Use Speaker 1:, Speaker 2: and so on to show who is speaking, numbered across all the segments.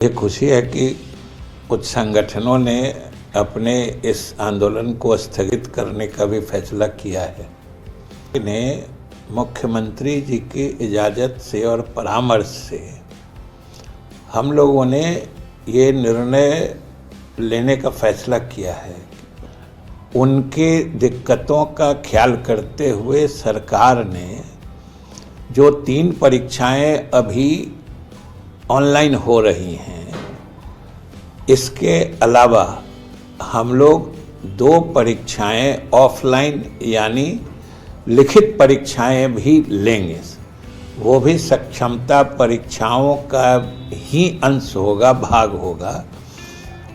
Speaker 1: ये खुशी है कि कुछ संगठनों ने अपने इस आंदोलन को स्थगित करने का भी फैसला किया है। इन्हें मुख्यमंत्री जी की इजाज़त से और परामर्श से हम लोगों ने ये निर्णय लेने का फैसला किया है। उनके दिक्कतों का ख्याल करते हुए सरकार ने जो 3 परीक्षाएं अभी ऑनलाइन हो रही हैं, इसके अलावा हम लोग 2 परीक्षाएं ऑफलाइन यानी लिखित परीक्षाएं भी लेंगे। वो भी सक्षमता परीक्षाओं का ही अंश होगा, भाग होगा।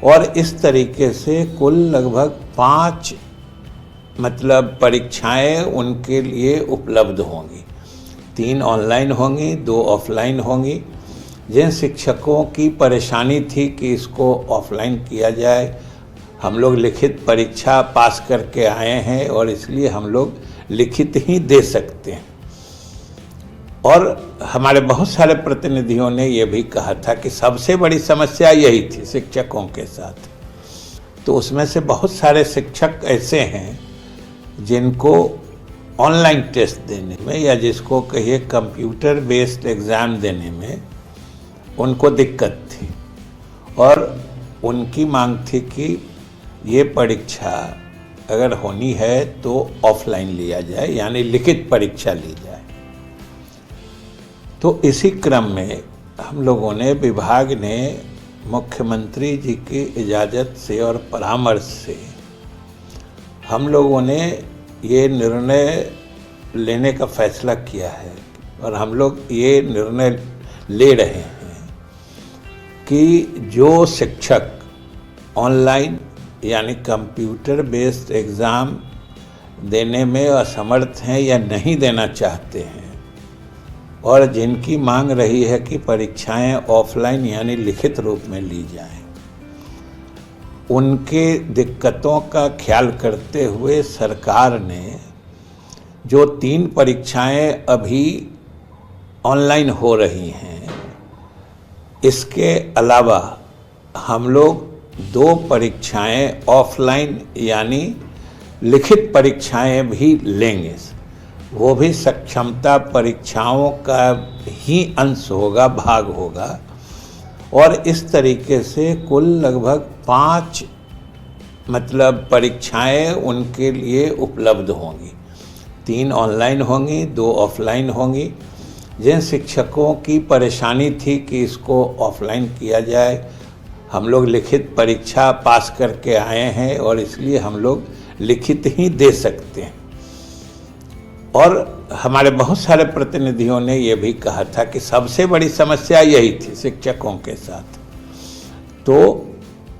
Speaker 1: और इस तरीके से कुल लगभग 5 परीक्षाएं उनके लिए उपलब्ध होंगी। 3 ऑनलाइन होंगी, 2 ऑफलाइन होंगी। जिन शिक्षकों की परेशानी थी कि इसको ऑफलाइन किया जाए, हम लोग लिखित परीक्षा पास करके आए हैं और इसलिए हम लोग लिखित ही दे सकते हैं। और हमारे बहुत सारे प्रतिनिधियों ने ये भी कहा था कि सबसे बड़ी समस्या यही थी शिक्षकों के साथ। तो उसमें से बहुत सारे शिक्षक ऐसे हैं जिनको ऑनलाइन टेस्ट देने में या जिसको कहिए कंप्यूटर बेस्ड एग्ज़ाम देने में उनको दिक्कत थी और उनकी मांग थी कि ये परीक्षा अगर होनी है तो ऑफलाइन लिया जाए, यानी लिखित परीक्षा ली जाए। तो इसी क्रम में हम लोगों ने, विभाग ने मुख्यमंत्री जी की इजाज़त से और परामर्श से हम लोगों ने ये निर्णय लेने का फैसला किया है और हम लोग ये निर्णय ले रहे हैं कि जो शिक्षक ऑनलाइन यानी कंप्यूटर बेस्ड एग्ज़ाम देने में असमर्थ हैं या नहीं देना चाहते हैं और जिनकी मांग रही है कि परीक्षाएं ऑफलाइन यानी लिखित रूप में ली जाएं, उनके दिक्कतों का ख्याल करते हुए सरकार ने जो 3 परीक्षाएं अभी ऑनलाइन हो रही हैं, इसके अलावा हम लोग 2 परीक्षाएं ऑफलाइन यानी लिखित परीक्षाएं भी लेंगे। वो भी सक्षमता परीक्षाओं का ही अंश होगा, भाग होगा। और इस तरीके से कुल लगभग 5 परीक्षाएं उनके लिए उपलब्ध होंगी। 3 ऑनलाइन होंगी, 2 ऑफलाइन होंगी। जिन शिक्षकों की परेशानी थी कि इसको ऑफलाइन किया जाए, हम लोग लिखित परीक्षा पास करके आए हैं और इसलिए हम लोग लिखित ही दे सकते हैं। और हमारे बहुत सारे प्रतिनिधियों ने ये भी कहा था कि सबसे बड़ी समस्या यही थी शिक्षकों के साथ। तो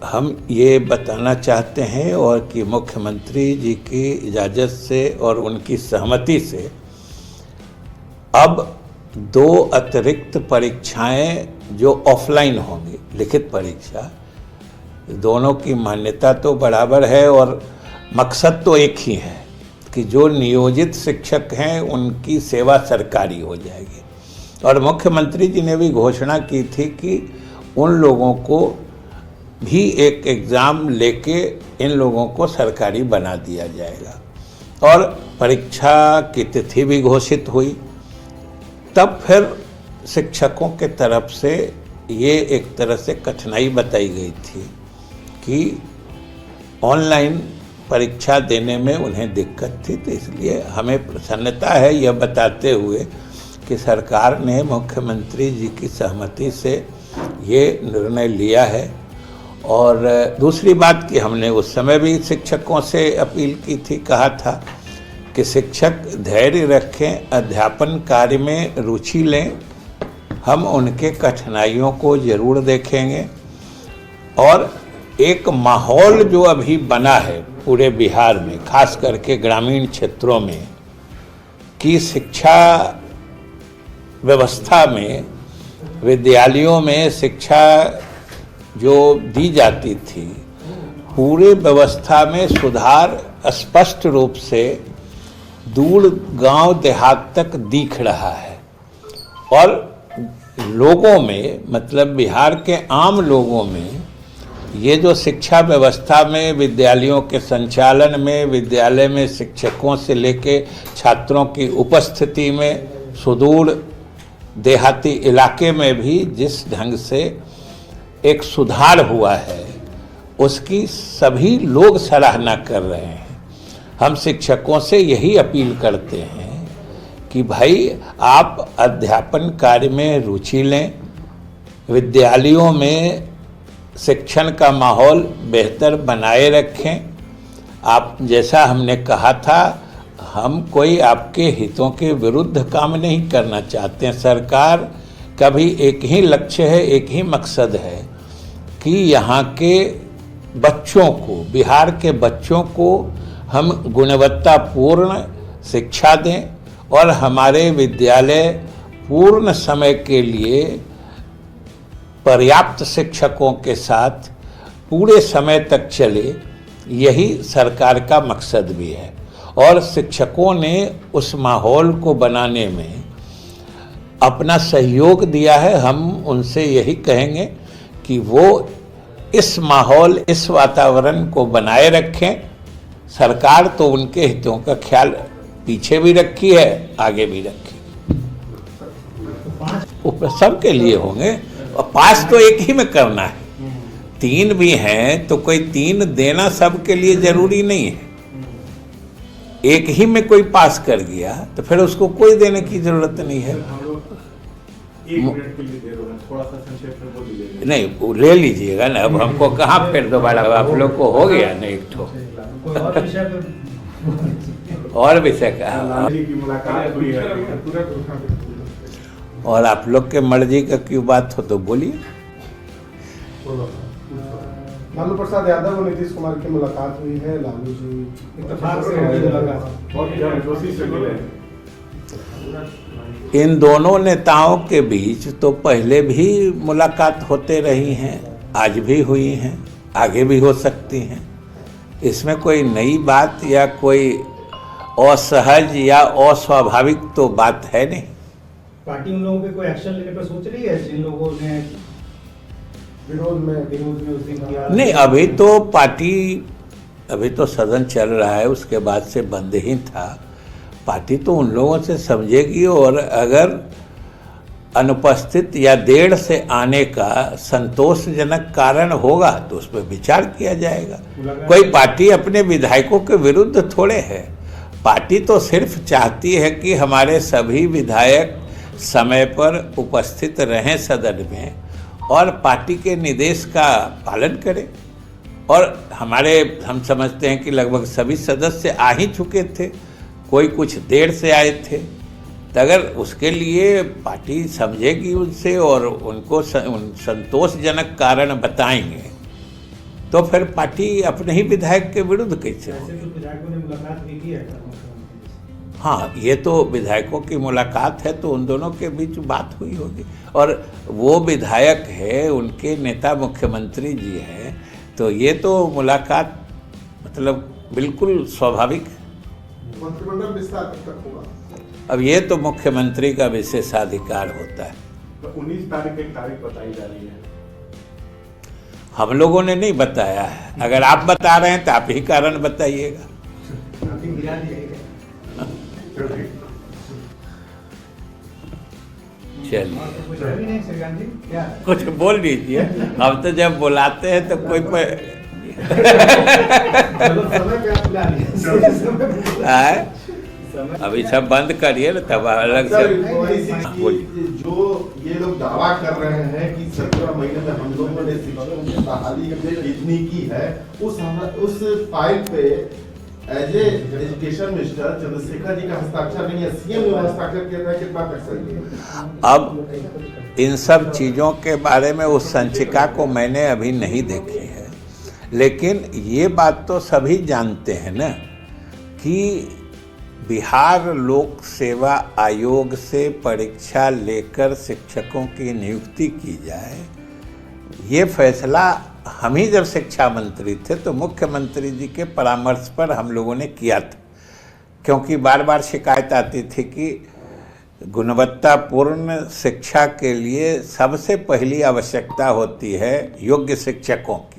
Speaker 1: हम ये बताना चाहते हैं और कि मुख्यमंत्री जी की इजाज़त से और उनकी सहमति से अब 2 अतिरिक्त परीक्षाएं जो ऑफलाइन होंगी, लिखित परीक्षा, दोनों की मान्यता तो बराबर है और मकसद तो एक ही है कि जो नियोजित शिक्षक हैं उनकी सेवा सरकारी हो जाएगी। और मुख्यमंत्री जी ने भी घोषणा की थी कि उन लोगों को भी एक एग्ज़ाम लेके इन लोगों को सरकारी बना दिया जाएगा। और परीक्षा की तिथि भी घोषित हुई। तब फिर शिक्षकों के तरफ से ये एक तरह से कठिनाई बताई गई थी कि ऑनलाइन परीक्षा देने में उन्हें दिक्कत थी। तो इसलिए हमें प्रसन्नता है यह बताते हुए कि सरकार ने मुख्यमंत्री जी की सहमति से ये निर्णय लिया है। और दूसरी बात कि हमने उस समय भी शिक्षकों से अपील की थी, कहा था कि शिक्षक धैर्य रखें, अध्यापन कार्य में रुचि लें, हम उनके कठिनाइयों को ज़रूर देखेंगे। और एक माहौल जो अभी बना है पूरे बिहार में, खास करके ग्रामीण क्षेत्रों में, कि शिक्षा व्यवस्था में, विद्यालयों में शिक्षा जो दी जाती थी, पूरे व्यवस्था में सुधार स्पष्ट रूप से दूर गांव देहात तक दिख रहा है। और लोगों में, मतलब बिहार के आम लोगों में, ये जो शिक्षा व्यवस्था में, विद्यालयों के संचालन में, विद्यालय में शिक्षकों से लेके छात्रों की उपस्थिति में, सुदूर देहाती इलाके में भी जिस ढंग से एक सुधार हुआ है, उसकी सभी लोग सराहना कर रहे हैं। हम शिक्षकों से यही अपील करते हैं कि भाई आप अध्यापन कार्य में रुचि लें, विद्यालयों में शिक्षण का माहौल बेहतर बनाए रखें। आप, जैसा हमने कहा था, हम कोई आपके हितों के विरुद्ध काम नहीं करना चाहते हैं। सरकार का भी एक ही लक्ष्य है, एक ही मकसद है कि यहाँ के बच्चों को, बिहार के बच्चों को हम गुणवत्तापूर्ण शिक्षा दें और हमारे विद्यालय पूर्ण समय के लिए पर्याप्त शिक्षकों के साथ पूरे समय तक चले, यही सरकार का मकसद भी है। और शिक्षकों ने उस माहौल को बनाने में अपना सहयोग दिया है। हम उनसे यही कहेंगे कि वो इस माहौल, इस वातावरण को बनाए रखें। सरकार तो उनके हितों का ख्याल पीछे भी रखी है, आगे भी रखी। सबके लिए होंगे, और पास तो एक ही में करना है। 3 भी हैं तो कोई 3 देना सबके लिए जरूरी नहीं है। एक ही में कोई पास कर गया तो फिर उसको कोई देने की जरूरत नहीं है।
Speaker 2: 1 मिनट के लिए दे रहा हूं, थोड़ा सा संक्षेप में बोल दीजिएगा।
Speaker 1: नहीं, ले लीजिएगा ना, अब हमको कहाँ फिर दोबारा, आप लोग को हो गया ना एक ठो। और विषय का
Speaker 2: की मुलाकात हुई है,
Speaker 1: और आप लोग के मर्जी का क्यों बात हो तो बोलिए।
Speaker 3: लालू प्रसाद यादव और नीतीश कुमार की मुलाकात हुई है। लालू जी इत्तेफाक से हुई मुलाकात,
Speaker 2: और जोशी से मिले।
Speaker 1: इन दोनों नेताओं के बीच तो पहले भी मुलाकात होते रही हैं, आज भी हुई हैं, आगे भी हो सकती हैं। इसमें कोई नई बात या कोई असहज या अस्वाभाविक तो बात है नहीं।
Speaker 4: पार्टी उन लोगों पे कोई एक्शन लेने पर सोच रही है जिन लोगों ने विरोध में उस दिन किया?
Speaker 1: नहीं, अभी तो पार्टी, अभी तो सदन चल रहा है, उसके बाद से बंद ही था। पार्टी तो उन लोगों से समझेगी, और अगर अनुपस्थित या देर से आने का संतोषजनक कारण होगा तो उस पर विचार किया जाएगा। कोई पार्टी अपने विधायकों के विरुद्ध थोड़े है। पार्टी तो सिर्फ चाहती है कि हमारे सभी विधायक समय पर उपस्थित रहें सदन में और पार्टी के निर्देश का पालन करें। और हम समझते हैं कि लगभग सभी सदस्य आ ही चुके थे, कोई कुछ देर से आए थे। तो अगर उसके लिए पार्टी समझेगी उनसे और उनको संतोषजनक कारण बताएंगे तो फिर पार्टी अपने ही विधायक के विरुद्ध कैसे होगी?
Speaker 4: विधायकों ने मुलाकात भी की है।
Speaker 1: हाँ, ये तो विधायकों की मुलाकात है, तो उन दोनों के बीच बात हुई होगी। और वो विधायक है, उनके नेता मुख्यमंत्री जी हैं, तो ये तो मुलाकात मतलब बिल्कुल स्वाभाविक।
Speaker 3: मंत्रिमंडल विस्तार कब तक होगा?
Speaker 1: अब ये तो मुख्यमंत्री का विशेषाधिकार होता है।
Speaker 2: तो 19 तारीख एक तारीख बताई जा रही है।
Speaker 1: हम लोगों ने नहीं बताया है। अगर आप बता रहे हैं तो आप ही कारण बताइएगा। चलिए, कुछ बोल दीजिए। हम तो जब बुलाते हैं तो कोई अभी सब बंद करिए ना, तब अलग से बोलिए।
Speaker 5: जो ये लोग दावा कर रहे हैं कि 17 महीने में हम लोगों ने शिक्षकों की बहाली इतनी की है, उस फाइल पे as education minister Chandrashekhar ji का हस्ताक्षर नहीं है, सीएम ने हस्ताक्षर किया है। कितना कर सकते?
Speaker 1: अब इन सब चीज़ों के बारे में उस संचिका को मैंने अभी नहीं देखी है, लेकिन ये बात तो सभी जानते हैं ना कि बिहार लोक सेवा आयोग से परीक्षा लेकर शिक्षकों की नियुक्ति की जाए, ये फैसला हम ही जब शिक्षा मंत्री थे तो मुख्यमंत्री जी के परामर्श पर हम लोगों ने किया था। क्योंकि बार बार शिकायत आती थी कि गुणवत्तापूर्ण शिक्षा के लिए सबसे पहली आवश्यकता होती है योग्य शिक्षकों की।